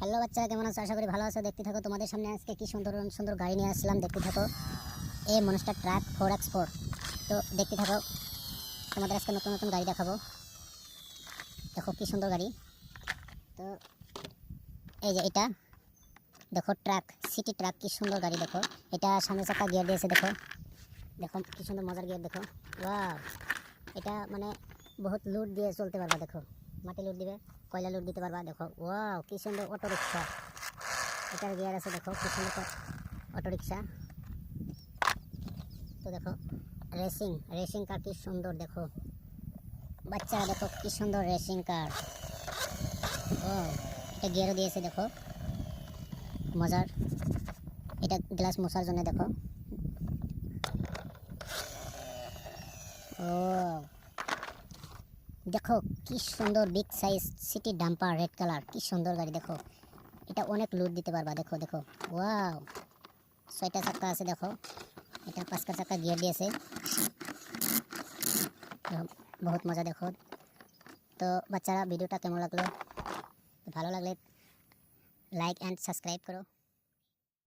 Hello বাচ্চারা, কেমন আছো? আশা করি ভালো আছো। দেখতে থাকো, তোমাদের সামনে আজকে কি সুন্দর সুন্দর গাড়ি নিয়ে আসলাম। দেখতে থাকো, এই মনস্টার ট্রাক 4x4। তো দেখতে থাকো, তোমাদের আজকে নতুন নতুন গাড়ি দেখাবো। দেখো কি সুন্দর গাড়ি। তো এই যে এটা দেখো, ট্রাক, সিটি ট্রাক, কি সুন্দর গাড়ি। দেখো এটা সামনে চাকা গিয়ার দিয়েছে। দেখো দেখো কি সুন্দর মজার গিয়ার। দেখো ওয়াও, এটা মানে বহুত লুট দিয়ে চলতে পারবা। দেখো মাটি লুট দিবে, কয়লা লুট দিতে পারবা। দেখো ওয়াও, কি সুন্দর অটো রিক্সা। এটার গিয়ার আছে। দেখো কি সুন্দর অটো রিক্সা। তো দেখো রেসিং রেসিং কার, কি সুন্দর। দেখো বাচ্চারা, দেখো কি সুন্দর রেসিং কার। ও, এটা গিয়ারও দিয়েছে। দেখো মজার, এটা গ্লাস মোছার জন্য। দেখো ও, দেখো কি সুন্দর big size city dumper, red colour, কি সুন্দর গাড়ি। দেখো এটা অনেক লুট দিতে পারবা। দেখো দেখো ওয়াও, 6টা চাক্কা আছে। দেখো এটা 5টা চাক্কা গিয়ার দিয়েছে। বহুত মজা। দেখো তো বাচ্চারা, ভিডিওটা কেমন লাগলো? ভালো লাগলে লাইক অ্যান্ড সাবস্ক্রাইব করো।